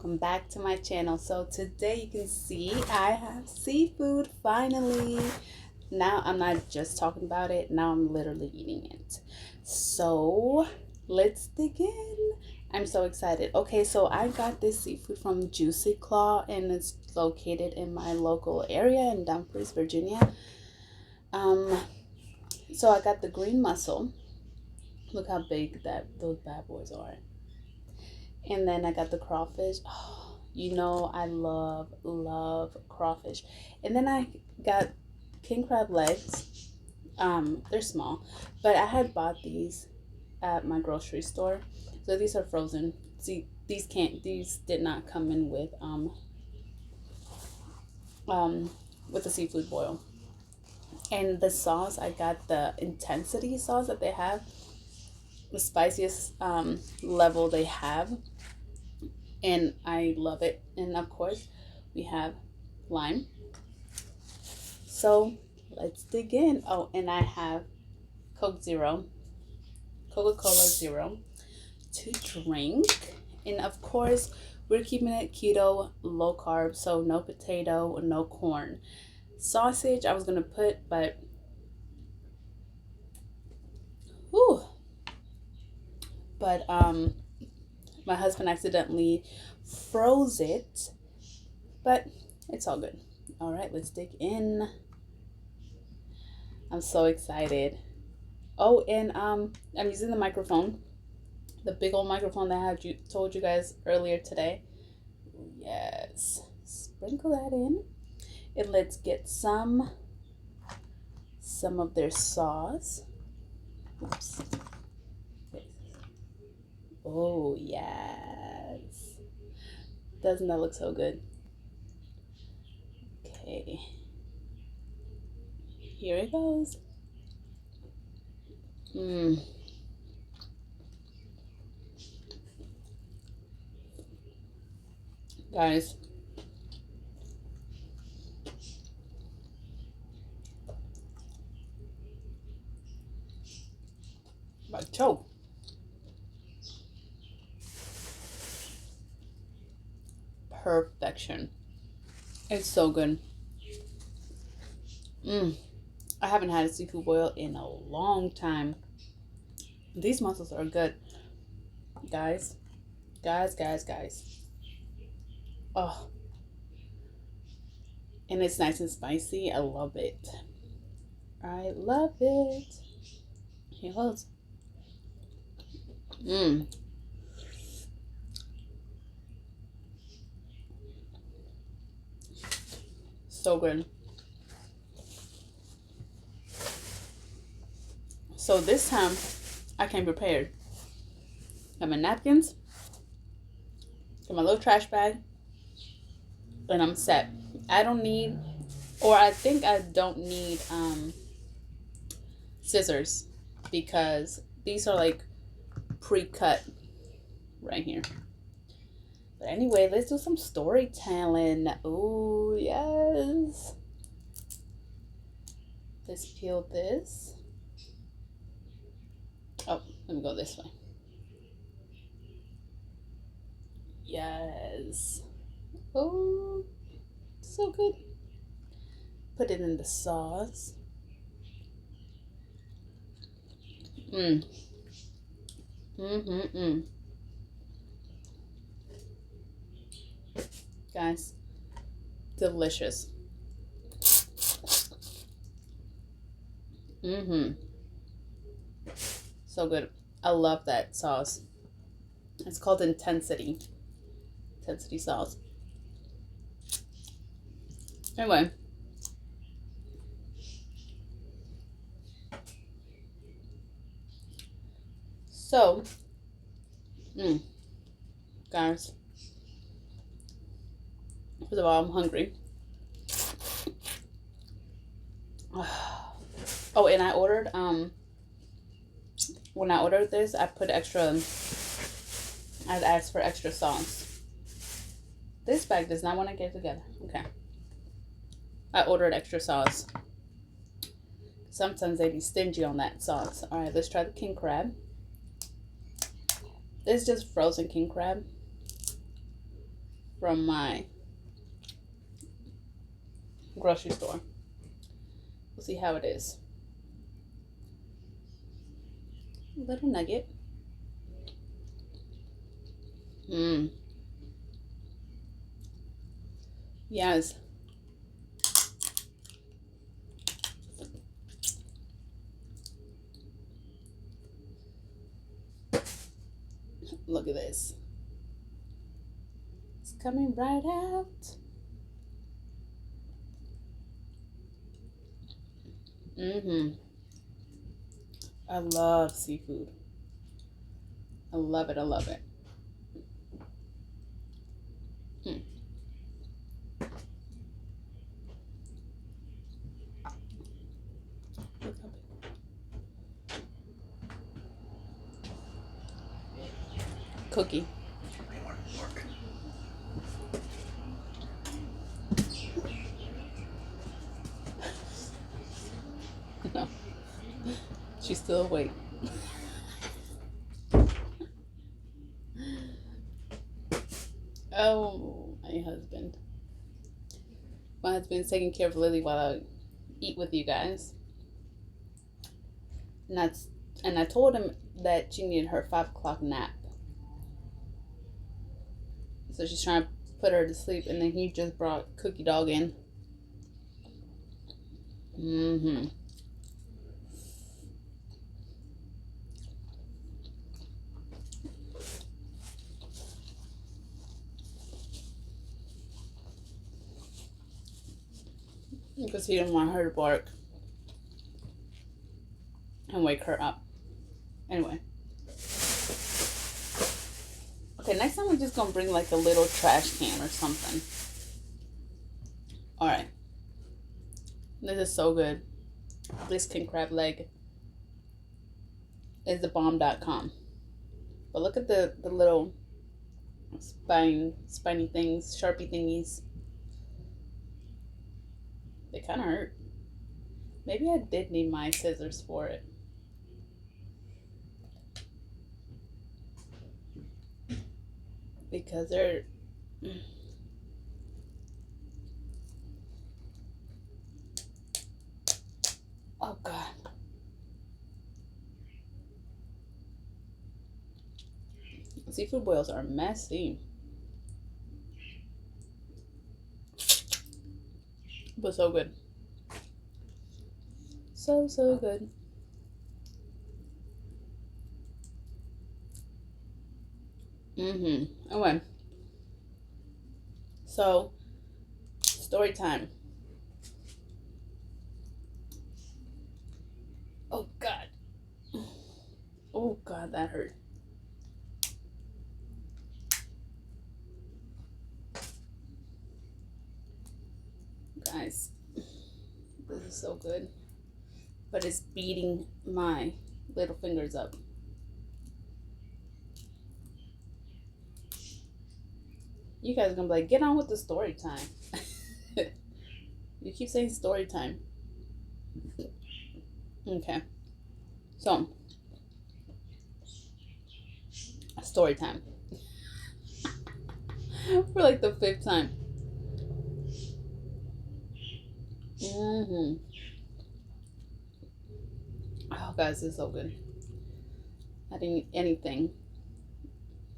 welcome back to my channel. So today you can see I have seafood finally. Now I'm not just talking about it, now I'm literally eating it. So let's dig in. I'm so excited. Okay, so I got this seafood from Juicy Claw and it's located in my local area in Dumfries, Virginia. So I got the green mussel. Look how big those bad boys are. And then I got the crawfish. Oh, you know I love crawfish. And then I got king crab legs. They're small, but I had bought these at my grocery store. So these are frozen. See, these did not come in with the seafood boil. And the sauce, I got the intensity sauce that they have, the spiciest level they have, and I love it. And of course we have lime. So let's dig in. Oh, and I have Coca-Cola Zero to drink. And of course we're keeping it keto, low carb, so no potato, no corn. Sausage I was gonna put, but whew, but my husband accidentally froze it, but it's all good. All right, let's dig in. I'm so excited. Oh, and I'm using the microphone, the big old microphone that I told you guys earlier today. Yes, sprinkle that in, and let's get some of their sauce. Oops. Oh yes, doesn't that look so good? Okay, here it goes. Guys, my choke. Perfection. It's so good. I haven't had a seafood boil in a long time. These mussels are good. Guys. Oh. And it's nice and spicy. I love it. I love it. Here goes. So good. So this time I came prepared. Got my napkins, got my little trash bag, and I'm set. I don't need, or I think I don't need scissors, because these are like pre-cut right here. But anyway, let's do some storytelling. Oh yes. Let's peel this. Oh, let me go this way. Yes. Oh, so good. Put it in the sauce. Guys, delicious. So good. I love that sauce. It's called intensity sauce. Anyway, so guys, first of all, I'm hungry. Oh, and I ordered when I ordered this, I'd asked for extra sauce. This bag does not want to get together. Okay. I ordered extra sauce. Sometimes they be stingy on that sauce. All right, let's try the king crab. It's just frozen king crab. from my grocery store. We'll see how it is. Little nugget. Mmm. Yes. Look at this. It's coming right out. Mm-hmm. I love seafood. I love it. I love it. Mm. Cookie. No, she's still awake. Oh, my husband. My husband's taking care of Lily while I eat with you guys. And I told him that she needed her 5 o'clock nap. So she's trying to put her to sleep, and then he just brought Cookie Dog in. Mm-hmm. Because he didn't want her to bark and wake her up. Anyway. Okay, next time we're just gonna bring like a little trash can or something. Alright. This is so good. This king crab leg is the bomb.com. But look at the little spiny things, sharpie thingies. They kind of hurt. Maybe I did need my scissors for it. Because they're... Oh, God. Seafood boils are messy. But so good. So good. Mm-hmm. Okay. So, story time. Oh, God. Oh, God, that hurt. Guys, this is so good. But it's beating my little fingers up. You guys are gonna be like, get on with the story time. You keep saying story time. Okay. So, story time. For like the 5th time. Mm-hmm. Oh, guys, this is so good. I didn't eat anything.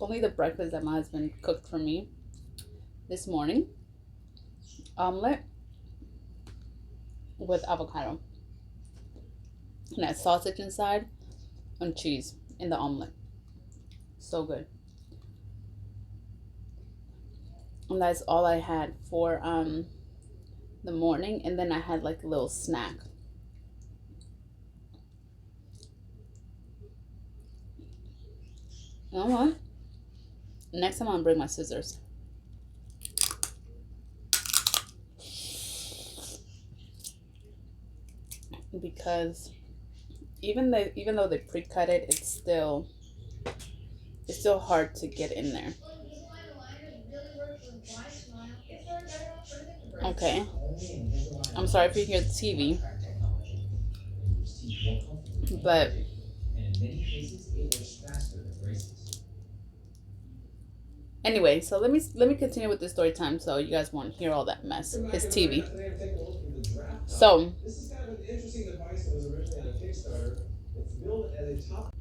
Only the breakfast that my husband cooked for me this morning. Omelet with avocado. And that sausage inside and cheese in the omelet. So good. And that's all I had for the morning. And then I had like a little snack. You know what? Next time I'm gonna bring my scissors. Because even though they pre-cut it, it's still hard to get in there. Okay. I'm sorry if you hear the TV. But... And in many cases, it works faster than braces. Anyway, so let me continue with the story time so you guys won't hear all that mess. His TV. So this is kind of an interesting device that was originally on a Kickstarter. It's billed as a top.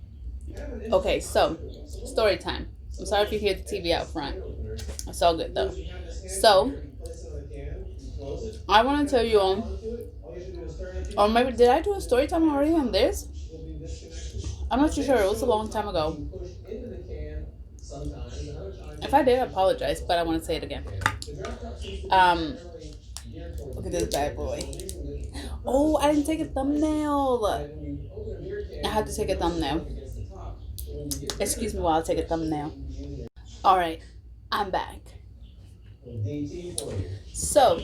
Okay, so story time. I'm sorry if you hear the TV out front. It's all good though. So I want to tell you all, or maybe did I do a story time already on this? I'm not too sure. It was a long time ago. If I did, I apologize, but I want to say it again. Look at this bad boy. Oh, I didn't take a thumbnail. I had to take a thumbnail. Excuse me while I take a thumbnail. All right, I'm back. So,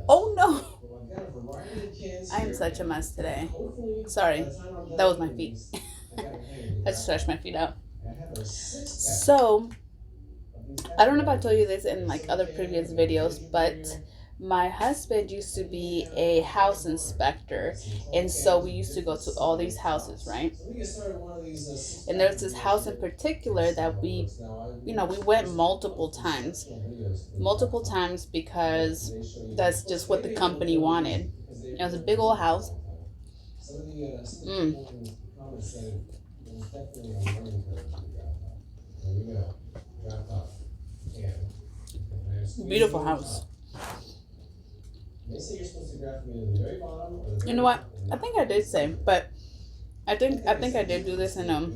oh no, I am such a mess today. Sorry, that was my feet. I just stretched my feet out. So, I don't know if I told you this in like other previous videos, but my husband used to be a house inspector, and so we used to go to all these houses, right? And there's this house in particular that we went multiple times because that's just what the company wanted. It was a big old house. Beautiful house. You know what? I think I did say, but I think I did do this in a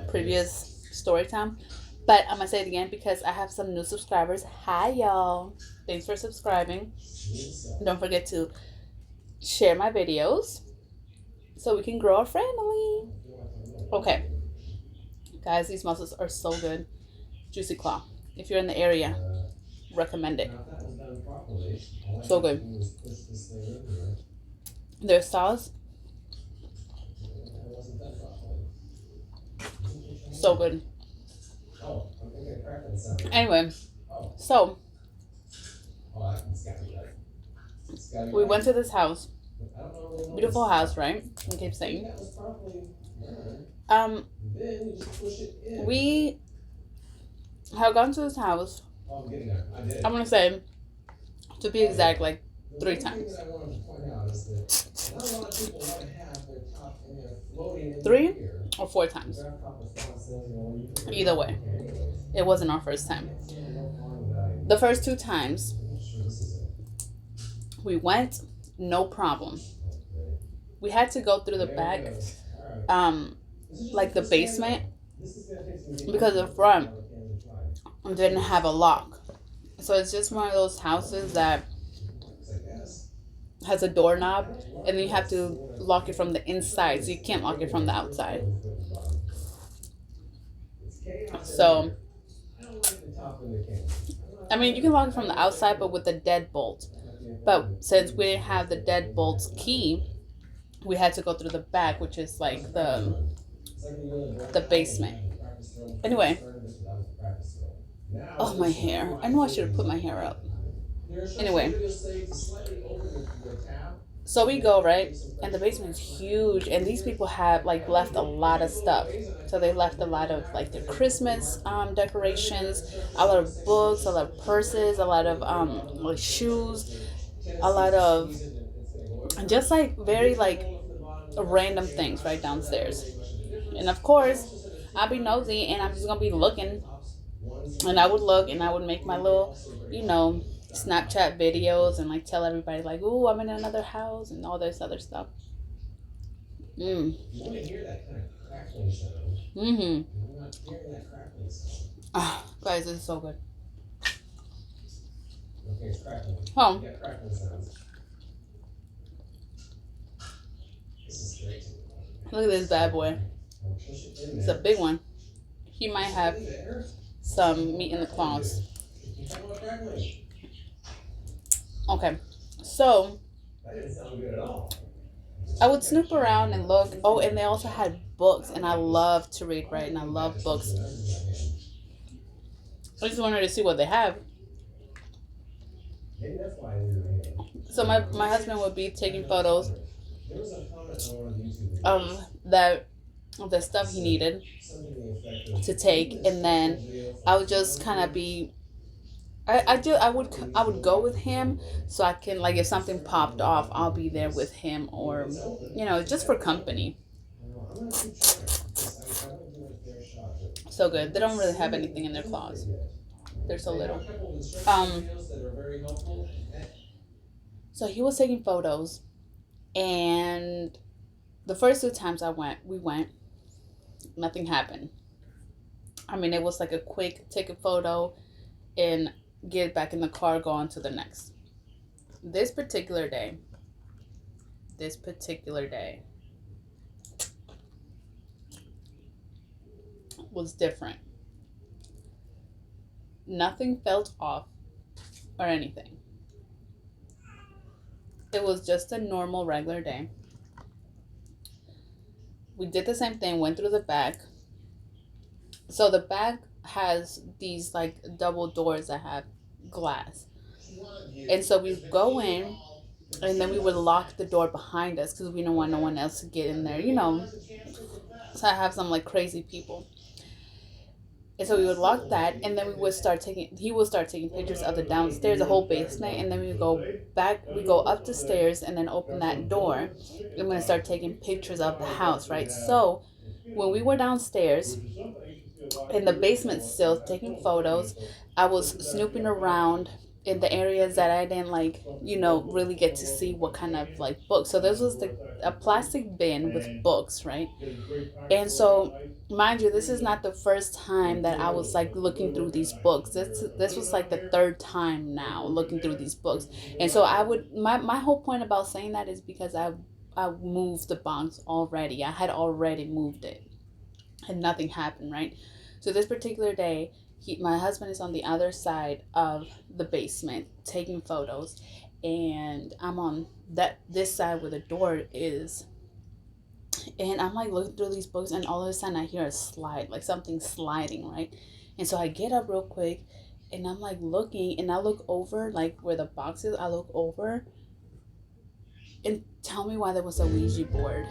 previous story time. But I'm gonna say it again because I have some new subscribers. Hi y'all. Thanks for subscribing. Don't forget to share my videos so we can grow our family. Okay. Guys, these mussels are so good. Juicy claw. If you're in the area, recommend it. So good. Their sauce, so good. Anyway, so we went to this house. Beautiful house, right? I keep saying. We have gone to this house. I'm gonna say, to be exact, like 3 times. 3 or 4 times. Either way, it wasn't our first time. The first 2 times we went, no problem. We had to go through the back, like the basement, because the front didn't have a lock. So it's just one of those houses that has a doorknob, and then you have to lock it from the inside, so you can't lock it from the outside. So, I mean, you can lock it from the outside, but with the deadbolt. But since we didn't have the deadbolt's key, we had to go through the back, which is like the basement. Anyway. Oh, my hair. I know I should have put my hair up. Anyway. So we go, right? And the basement is huge. And these people have like left a lot of stuff. So they left a lot of like their Christmas decorations, a lot of books, a lot of purses, a lot of like shoes, a lot of just like very like random things right downstairs. And of course, I'll be nosy and I'm just gonna be looking. And I would look and I would make my little, Snapchat videos and like tell everybody like, "Ooh, I'm in another house" and all this other stuff. You want to hear that kind of crackling sound? I'm not hearing that crackling sound. Guys, this is so good. Okay, it's crackling. Oh. Yeah, crackling sounds. This is great. Look at this bad boy. It's a big one. He might have some meat in the claws. Okay, so that didn't sound good at all. I would snoop around and look. Oh, and they also had books, and I love to read, right? And I love books. I just wanted to see what they have. So my husband would be taking photos of that the stuff he needed to take, and then I would just kind of be. I would go with him so I can, like, if something popped off, I'll be there with him, or just for company. So good. They don't really have anything in their claws. They're so little. Um, so he was taking photos, and the first two times we went, nothing happened. I mean, it was like a quick take a photo and get back in the car, go on to the next. This particular day, this particular day was different. Nothing felt off or anything. It was just a normal, regular day. We did the same thing, went through the back. So the back has these like double doors that have glass. And so we go in, and then we would lock the door behind us because we don't want no one else to get in there, So I have some like crazy people. And so we would lock that, and then he would start taking pictures of the downstairs, the whole basement, and then we go up the stairs and then open that door. I'm going to start taking pictures of the house, right? So when we were downstairs in the basement still taking photos, I was snooping around in the areas that I didn't like, really get to see what kind of like books. So this was a plastic bin with books, right? And so, mind you, this is not the first time that I was like looking through these books. This was like the third time now looking through these books. And so my whole point about saying that is because I moved the box already. I had already moved it, and nothing happened, right? So this particular day, my husband is on the other side of the basement taking photos, and I'm on this side where the door is. And I'm like looking through these books, and all of a sudden I hear a slide, like something sliding, right? And so I get up real quick, and I'm like looking, and I look over, like where the box is. I look over, and tell me why there was a Ouija board.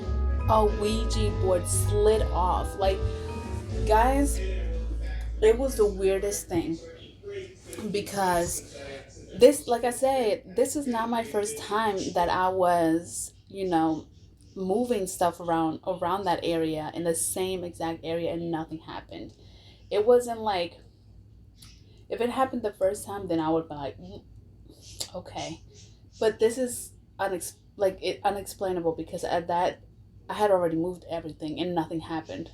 A Ouija board slid off. Like, guys, it was the weirdest thing, because this, like I said, this is not my first time that I was, moving stuff around that area, in the same exact area, and nothing happened. It wasn't like, if it happened the first time, then I would be like, okay. But this is unexplainable, because at that I had already moved everything and nothing happened.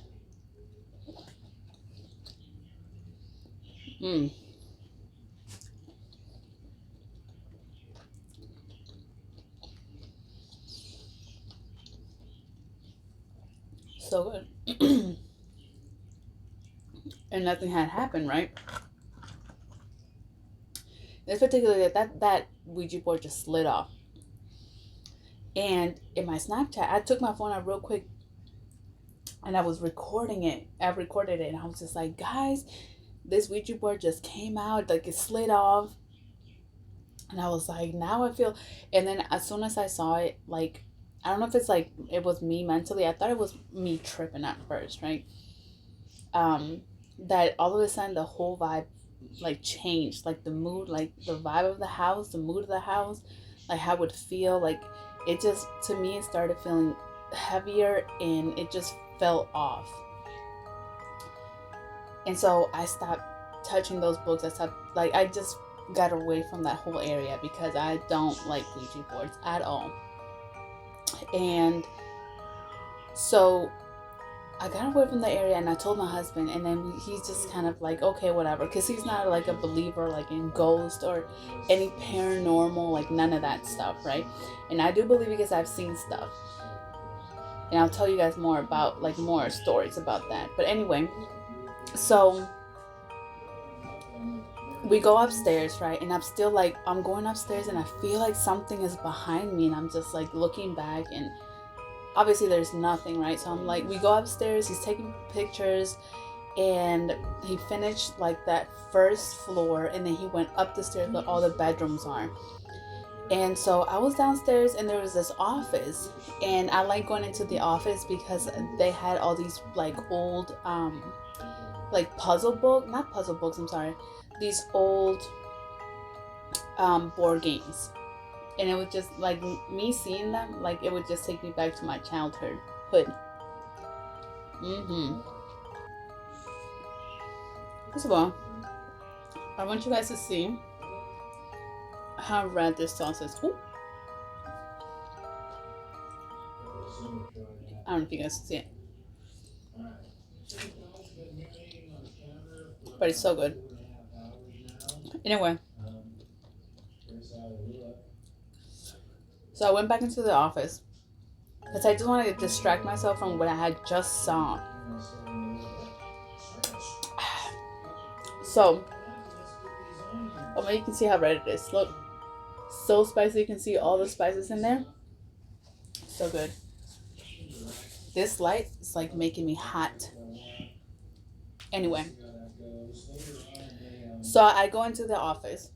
So good. And nothing had happened, right? This particular that Ouija board just slid off. And in my Snapchat, I took my phone out real quick, and I was recording it. I recorded it, and I was just like, guys, this Ouija board just came out, like it slid off. And I was like, now I feel. And then as soon as I saw it, like, I don't know if it's like it was me mentally. I thought it was me tripping at first, right? That all of a sudden the whole vibe like changed, like the mood, like the vibe of the house, the mood of the house, like how it would feel. Like, it just, to me, it started feeling heavier, and it just fell off. And so I stopped touching those books. I just got away from that whole area, because I don't like Ouija boards at all. And so I got away from the area, and I told my husband, and then he's just kind of like, okay, whatever, because he's not like a believer like in ghosts or any paranormal, like none of that stuff, right? And I do believe, because I've seen stuff, and I'll tell you guys more about like more stories about that. But anyway, so we go upstairs, right? And I'm still like, I'm going upstairs, and I feel like something is behind me, and I'm just like looking back, and obviously there's nothing, right? So I'm like, we go upstairs, he's taking pictures, and he finished like that first floor, and then he went up the stairs where all the bedrooms are. And so I was downstairs and there was this office, and I like going into the office because they had all these like old like not puzzle books, I'm sorry, these old board games. And it would just like me seeing them, like it would just take me back to my childhood. First of all, I want you guys to see how red this sauce is. Ooh. I don't know if you guys can see it, but it's so good. Anyway, so I went back into the office because I just wanted to distract myself from what I had just saw. So, well, you can see how red it is. Look, so spicy. You can see all the spices in there. So good. This light is like making me hot. Anyway, so I go into the office.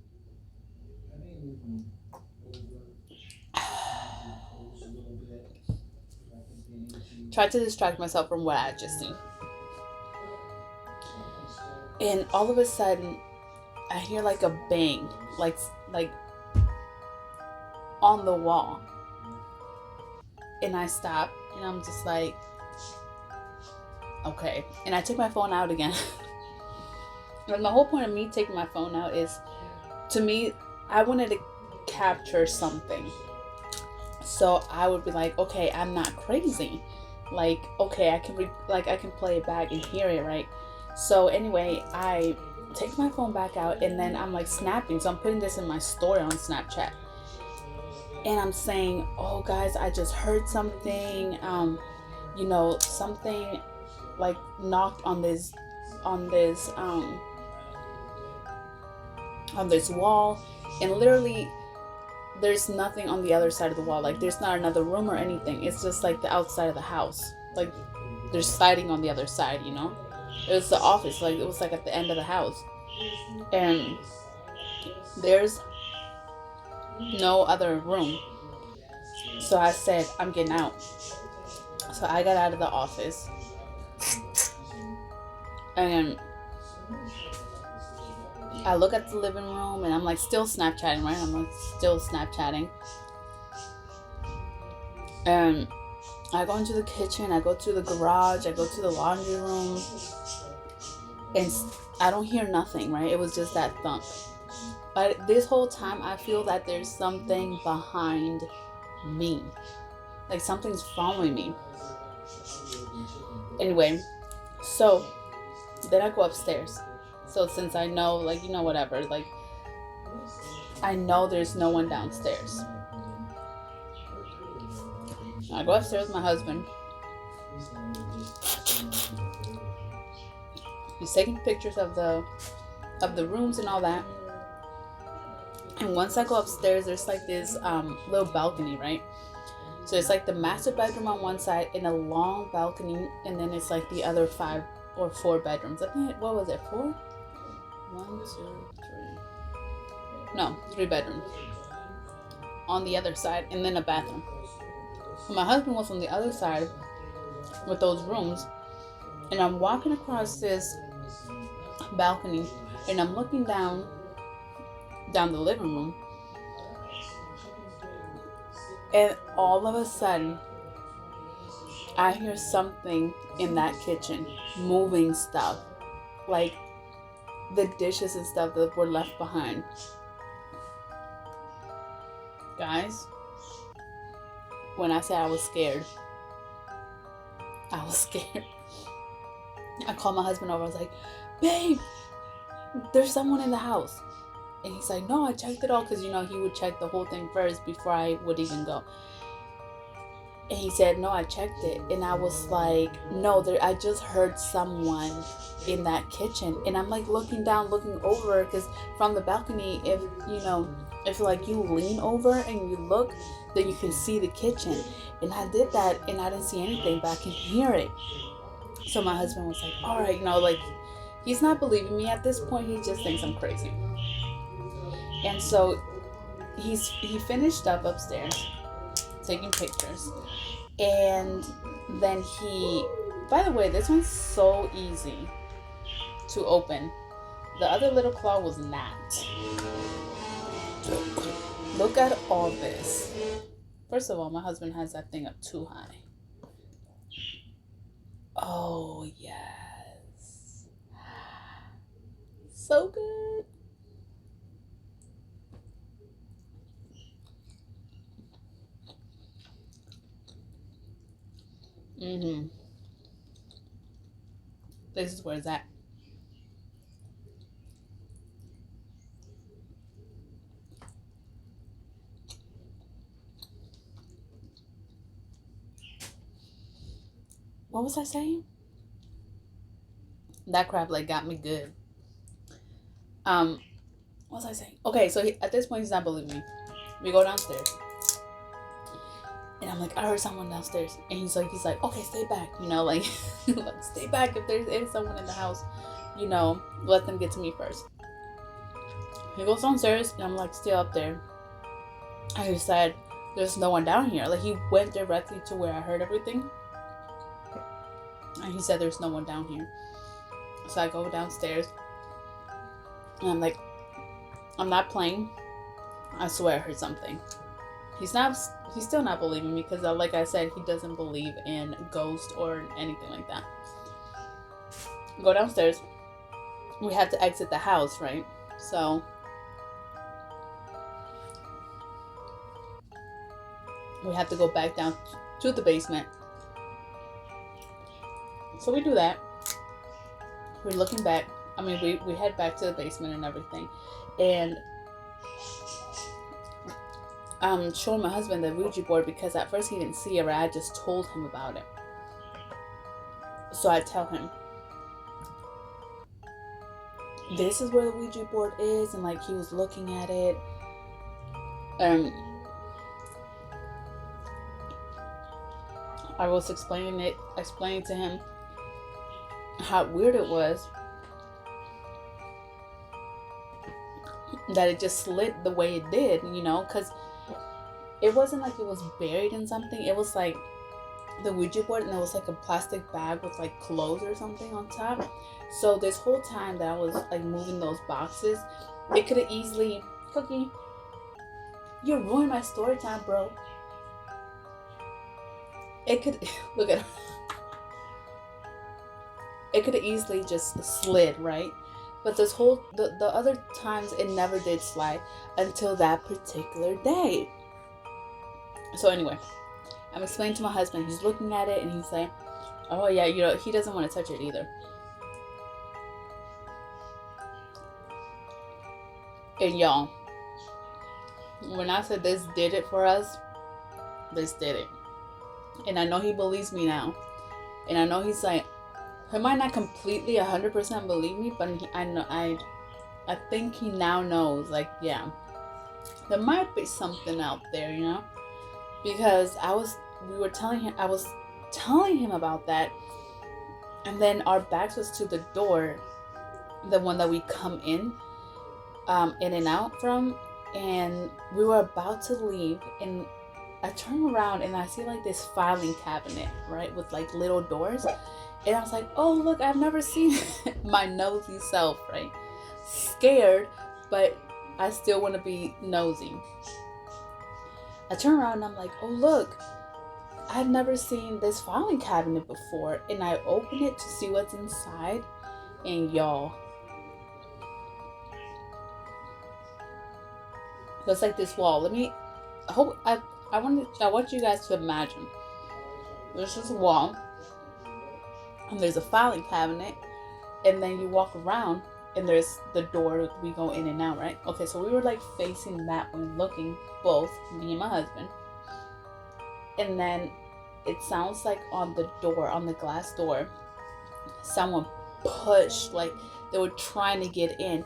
Try to distract myself from what I had just seen. And all of a sudden, I hear like a bang, like on the wall. And I stop, and I'm just like, okay. And I took my phone out again. And the whole point of me taking my phone out is, to me, I wanted to capture something. So I would be like, okay, I'm not crazy. Like, okay, I can play it back and hear it, right? So anyway, I take my phone back out, and then I'm like snapping. So I'm putting this in my story on Snapchat. And I'm saying, oh guys, I just heard something, something like knocked on this wall, and literally there's nothing on the other side of the wall. Like there's not another room or anything. It's just like the outside of the house. Like there's siding on the other side, you know? It was the office, like it was like at the end of the house. And there's no other room. So I said, I'm getting out. So I got out of the office. And I look at the living room, and I'm like still Snapchatting, right? I'm like still Snapchatting. And I go into the kitchen, I go to the garage, I go to the laundry room, and I don't hear nothing, right? It was just that thump. But this whole time, I feel that there's something behind me. Like something's following me. Anyway, so then I go upstairs. So since I know, like, whatever, like, I know there's no one downstairs. I go upstairs with my husband. He's taking pictures of the rooms and all that. And once I go upstairs, there's like this little balcony, right? So it's like the master bedroom on one side and a long balcony, and then it's like the other 5 or 4 bedrooms. I think, what was it, 4? 1, 2, 3. No, 3 bedrooms on the other side, and then a bathroom. My husband was on the other side with those rooms, and I'm walking across this balcony, and I'm looking down the living room, and all of a sudden I hear something in that kitchen moving stuff, like the dishes and stuff that were left behind. Guys, when I say I was scared, I was scared. I called my husband over. I was like, babe, there's someone in the house. And he's like, no, I checked it all, because he would check the whole thing first before I would even go. And he said, no, I checked it. And I was like, no, I just heard someone in that kitchen. And I'm like looking down, looking over, because from the balcony, if like you lean over and you look, then you can see the kitchen. And I did that, and I didn't see anything, but I can hear it. So my husband was like, all right, like, he's not believing me at this point. He just thinks I'm crazy. And so he finished up upstairs taking pictures, and then by the way, this one's so easy to open. The other little claw was not. Look at all this. First of all, my husband has that thing up too high. Oh yes, so good. This is where it's at. What was I saying? That crab leg got me good. What was I saying? Okay, so at this point he's not believing me. We go downstairs, and I'm like, I heard someone downstairs, and he's like, okay, stay back, like, like stay back if there is someone in the house, let them get to me first. He goes downstairs, and I'm like still up there. And he said, there's no one down here. Like he went directly to where I heard everything, and he said there's no one down here. So I go downstairs, and I'm like, I'm not playing. I swear I heard something. He's still not believing me because, like I said, he doesn't believe in ghosts or anything like that. Go downstairs. We have to exit the house, right? So we have to go back down to the basement. So we do that. We're looking back. I mean, we head back to the basement and everything. And showing my husband the Ouija board because at first he didn't see it, right? I just told him about it. So I tell him, this is where the Ouija board is, and like he was looking at it. I was explaining to him how weird it was that it just slid the way it did, because it wasn't like it was buried in something. It was like the Ouija board, and it was like a plastic bag with like clothes or something on top. So this whole time that I was like moving those boxes, it could have easily, Cookie, you ruined my story time, bro. It could, look at her. It could have easily just slid, right? But the other times it never did slide until that particular day. So anyway, I'm explaining to my husband. He's looking at it and he's like, oh yeah, he doesn't want to touch it either. And y'all, when I said this did it for us, this did it. And I know he believes me now. And I know he's like, he might not completely 100% believe me, but I think he now knows, like, yeah, there might be something out there, because I was telling him about that, and then our backs was to the door, the one that we come in and out from, and we were about to leave, and I turn around and I see like this filing cabinet, right, with like little doors. And I was like, oh, look, I've never seen my nosy self, right? Scared, but I still want to be nosy. I turn around and I'm like, oh, look, I've never seen this filing cabinet before. And I open it to see what's inside. And y'all, it's like this wall. I want you guys to imagine. There's this wall. And there's a filing cabinet, and then you walk around, and there's the door we go in and out, right? Okay, so we were like facing that one, looking, both me and my husband, and then it sounds like on the glass door, someone pushed, like they were trying to get in,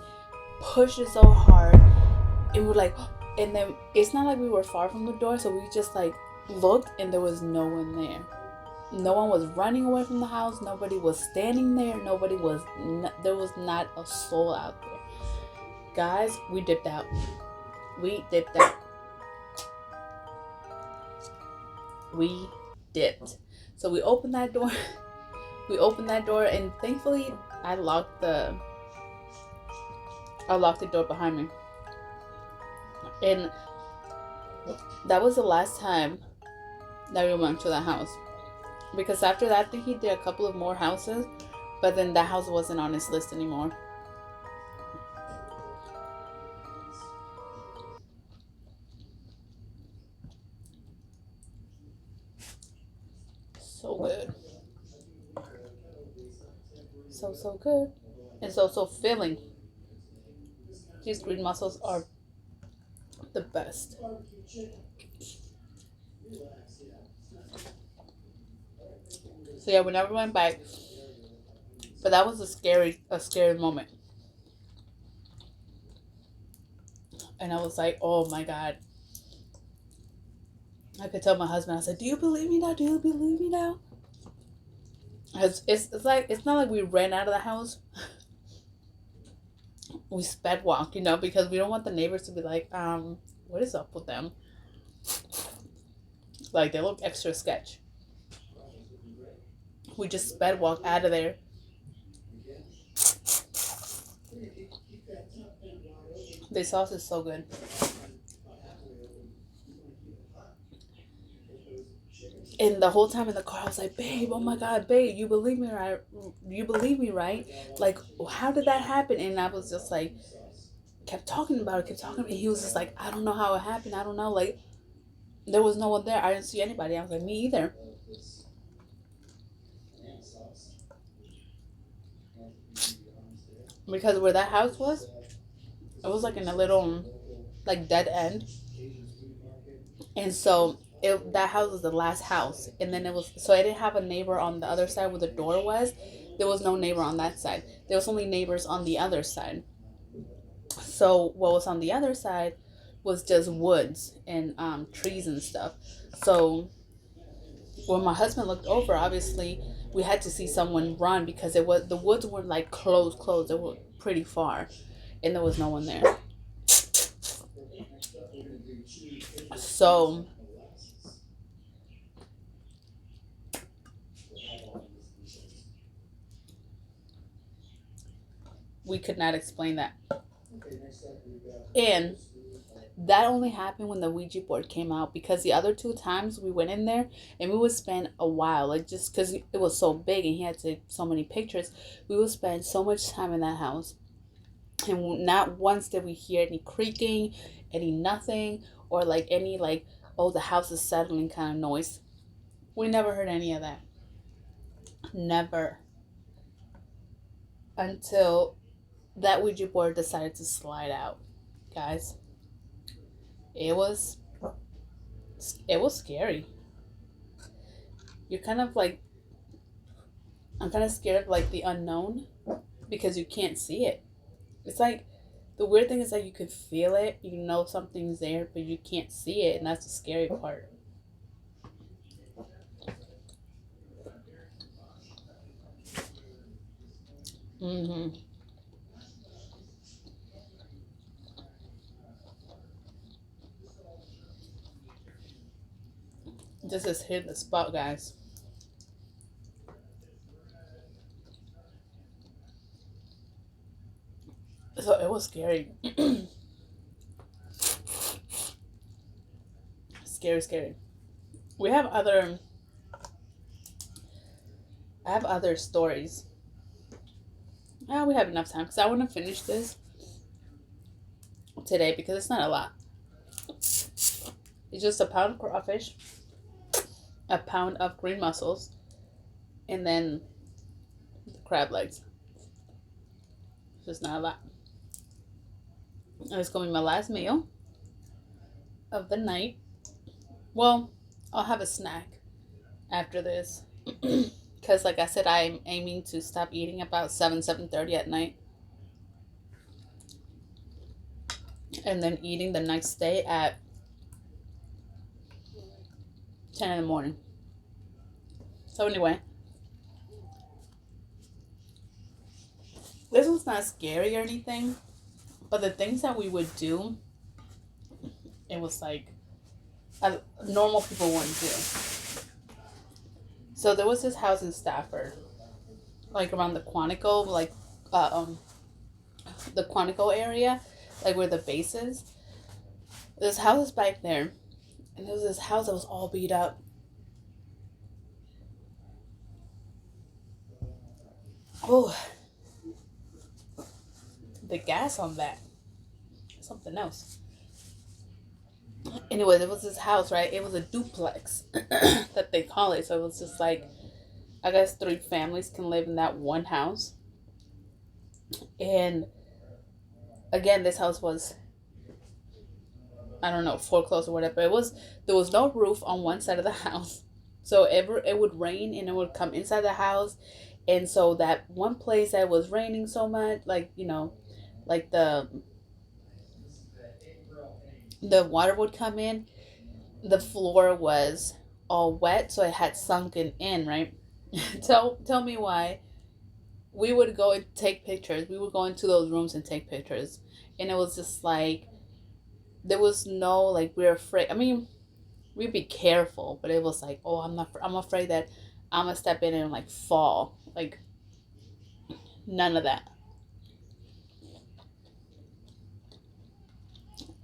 pushed it so hard, and we're like, and then it's not like we were far from the door, so we just like looked, and there was no one there. No one was running away from the house. Nobody was standing there. There was not a soul out there. Guys, we dipped out. We dipped. So we opened that door. We opened that door, and thankfully I locked the door behind me. And that was the last time that we went to the house. Because after that, I think he did a couple of more houses, but then that house wasn't on his list anymore. So good. So good. And so filling. These green mussels are the best. So yeah, we never went back. But that was a scary moment. And I was like, oh my God. I could tell my husband, I said, do you believe me now? Do you believe me now? It's not like we ran out of the house. We sped walk, because we don't want the neighbors to be like, what is up with them? Like, they look extra sketch. We just sped walk out of there. The sauce is so good. And the whole time in the car, I was like, babe, oh my God, babe, you believe me, right? You believe me, right? Like, how did that happen? And I was just like, kept talking about it, kept talking. And he was just like, I don't know how it happened. I don't know. Like, there was no one there. I didn't see anybody. I was like, me either. Because where that house was, it was like in a little, like, dead end. And so that house was the last house. And then so I didn't have a neighbor on the other side where the door was. There was no neighbor on that side. There was only neighbors on the other side. So what was on the other side was just woods and trees and stuff. So when my husband looked over, obviously we had to see someone run because the woods were like close. They were pretty far, and there was no one there. So we could not explain that. And that only happened when the Ouija board came out, because the other two times we went in there and we would spend a while, like, just because it was so big and he had to take so many pictures, we would spend so much time in that house. And not once did we hear any creaking, any nothing, or like any like, oh, the house is settling kind of noise. We never heard any of that. Never. Until that Ouija board decided to slide out, guys. It was scary. You're kind of like, I'm kind of scared of like the unknown, because you can't see it. It's like, the weird thing is that you can feel it, you know something's there, but you can't see it, and that's the scary part. Mm-hmm. This is hit the spot, guys. So it was scary. Scary. We have other. I have other stories. We have enough time because I want to finish this today because it's not a lot. It's just a pound of crawfish, a pound of green mussels, and then the crab legs. It's just not a lot. And it's going to be my last meal of the night. Well, I'll have a snack after this. Because like I said, I'm aiming to stop eating about 7:30 at night. And then eating the next day at 10 in the morning. So anyway, this was not scary or anything, but the things that we would do, it was like normal people wouldn't do. So there was this house in Stafford, like around the Quantico, like uh, um, the Quantico area, like where the base is. There's houses back there, and there was this house that was all beat up. Oh, the gas on that, something else. Anyway, there was this house, right? It was a duplex that they call it. So it was just like, I guess 3 families can live in that one house. And again, this house was, I don't know, foreclosed or whatever. It was, there was no roof on one side of the house. So ever it would rain and it would come inside the house. And so that one place that was raining so much, like, like the water would come in, the floor was all wet, so it had sunken in, right? Tell me why. We would go and take pictures. We would go into those rooms and take pictures. And it was just like, there was no, like, we're afraid. I mean, we'd be careful, but it was like, oh, I'm afraid that I'm gonna step in and like fall. Like, none of that.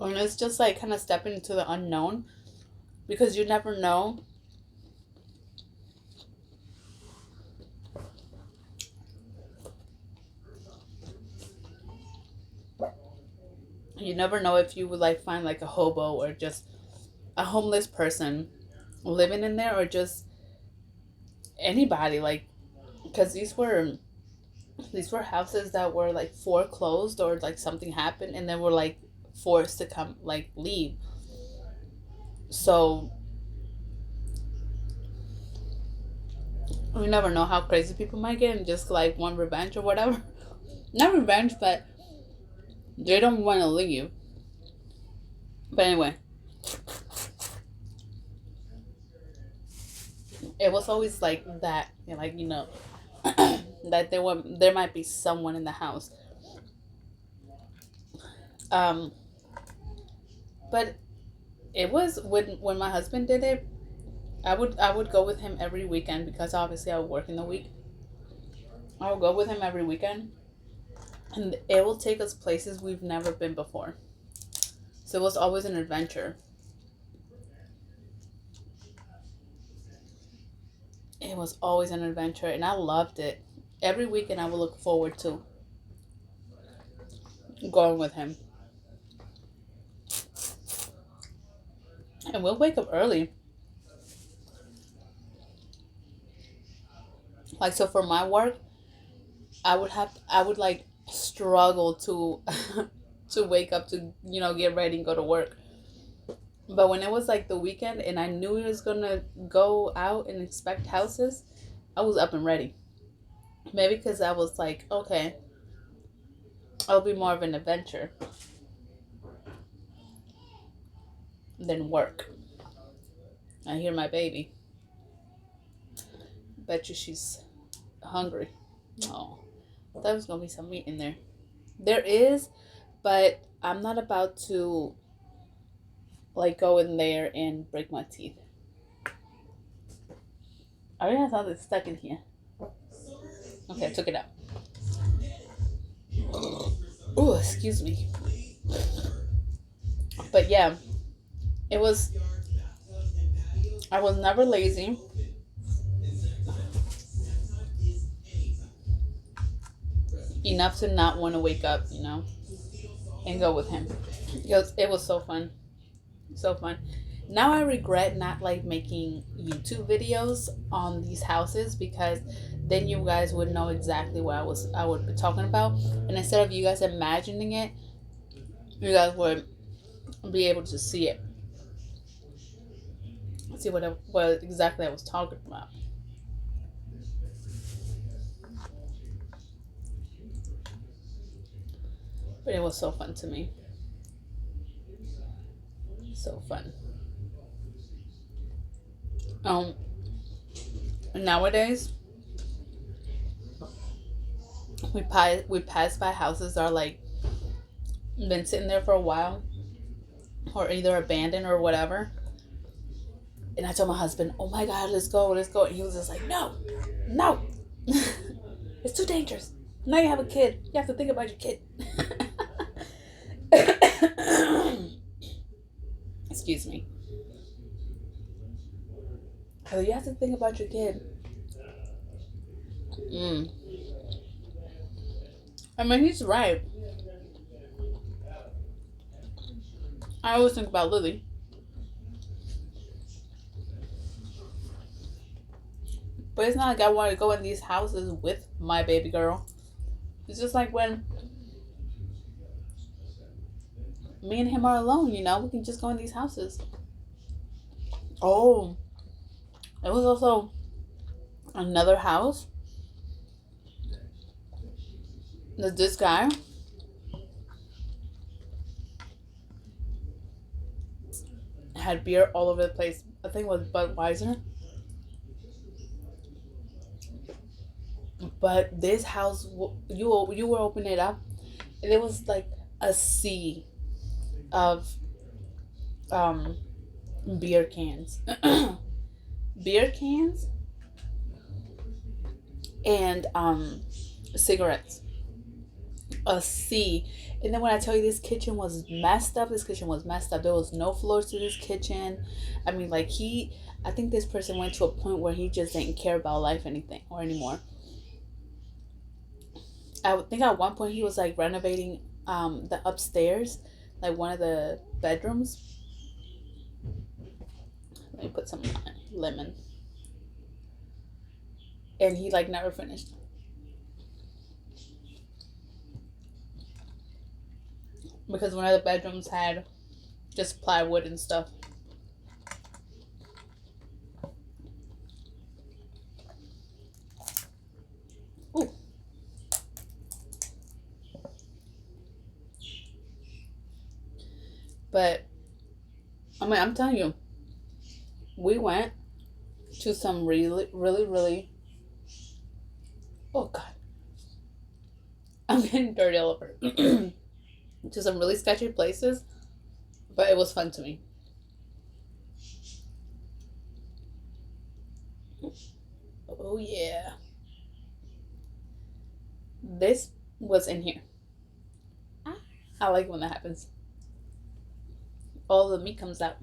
And it's just like kind of stepping into the unknown, because you never know. You never know if you would like find like a hobo or just a homeless person living in there, or just anybody, like, because these were houses that were like foreclosed, or like something happened and then were like forced to come, like, leave. So we never know how crazy people might get and just like want revenge or whatever. Not revenge, but they don't want to leave. But anyway, it was always like that, like, that there might be someone in the house. Um, but it was when my husband did it. I would go with him every weekend, because obviously I would work in the week. I would go with him every weekend, and it will take us places we've never been before. So it was always an adventure. It was always an adventure, and I loved it. Every weekend I would look forward to going with him. And we'll wake up early. Like, so for my work, I would like struggle to to wake up to, get ready and go to work. But when it was like the weekend and I knew we was gonna go out and inspect houses, I was up and ready. Maybe because I was like, okay, it'll be more of an adventure than work. I hear my baby. Bet you she's hungry. Oh, I thought there was gonna be some meat in there. There is, but I'm not about to like go in there and break my teeth. I already have something stuck in here. Okay, I took it out. Oh, excuse me. But yeah, it was. I was never lazy. Enough to not want to wake up, and go with him. It was so fun. So fun. Now I regret not like making YouTube videos on these houses, because then you guys would know exactly what I would be talking about. And instead of you guys imagining it, you guys would be able to see it. See what exactly I was talking about. But it was so fun to me. So fun. Um, Nowadays we pass by houses that are like been sitting there for a while, or either abandoned or whatever. And I told my husband, oh my God, let's go, let's go. And he was just like, no, no. It's too dangerous. Now you have a kid. You have to think about your kid. Excuse me. So you have to think about your kid. I mean, he's right. I always think about Lily. But it's not like I want to go in these houses with my baby girl. It's just like when me and him are alone, you know? We can just go in these houses. Oh, it was also another house that this guy had beer all over the place. I think it was Budweiser. But this house, you will open it up, and it was like a sea of beer cans, beer cans, and cigarettes. A sea. And then when I tell you this kitchen was messed up, There was no floors to this kitchen. I mean, like I think this person went to a point where he just didn't care about life anything or anymore. I think at one point he was like renovating the upstairs, like one of the bedrooms. Let me put some lemon. And he like never finished. Because one of the bedrooms had just plywood and stuff. Ooh. But I mean, I'm telling you, we went to some really, oh God, I'm getting dirty all over. To some really sketchy places, but it was fun to me. Oh yeah. This was in here. I like when that happens. All the meat comes out.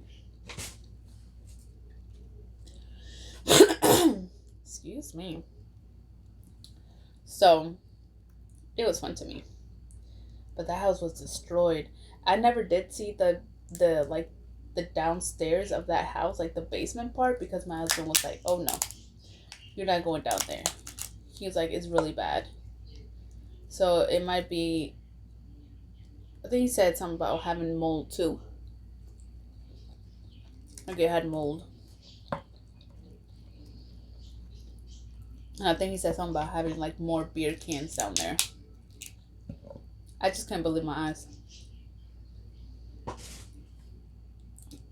Excuse me. So, it was fun to me. But that house was destroyed. I never did see the downstairs of that house, like the basement part, because my husband was like, "Oh no, you're not going down there." He was like, "It's really bad." So it might be. I think he said something about having mold too. Like it had mold. And I think he said something about having like more beer cans down there. I just can't believe my eyes.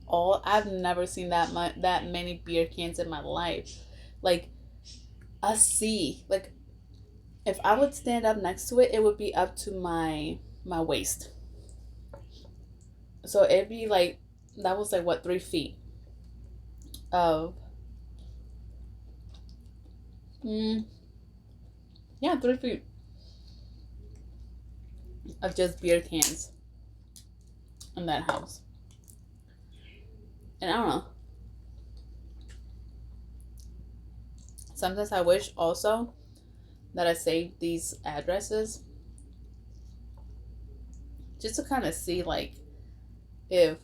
I've never seen that many beer cans in my life. Like a sea. Like if I would stand up next to it, it would be up to my waist. So it'd be like, that was like what, 3 feet of, yeah, 3 feet of just beer cans in that house. And I don't know. Sometimes I wish also that I saved these addresses just to kind of see like if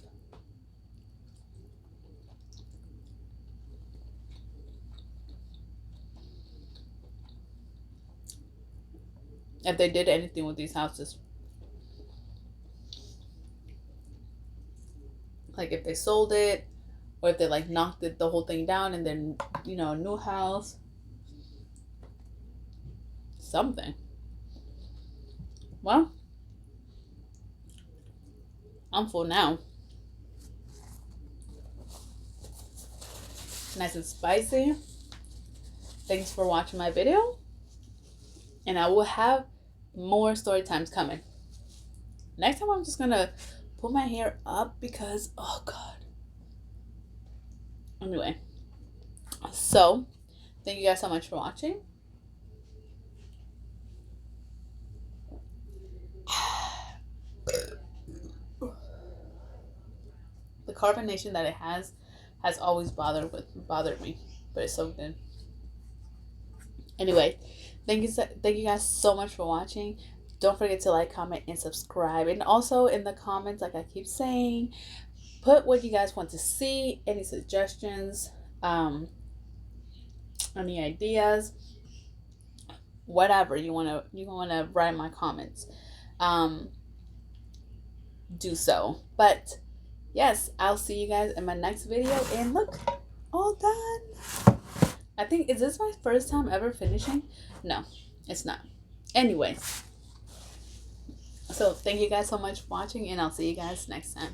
they did anything with these houses. Like if they sold it, or if they like knocked the whole thing down and then, a new house. Something. Well, I'm full now. Nice and spicy. Thanks for watching my video. And I will have more story times coming. Next time I'm just gonna put my hair up because, oh God. Anyway, so thank you guys so much for watching. The carbonation that it has always bothered me, but it's so good. Anyway, thank you guys so much for watching. Don't forget to like, comment, and subscribe. And also in the comments, like I keep saying, put what you guys want to see, any suggestions, any ideas, whatever you wanna write in my comments. Do so. But yes, I'll see you guys in my next video. And look, all done. I think, is this my first time ever finishing? No, it's not. Anyways, so thank you guys so much for watching, and I'll see you guys next time.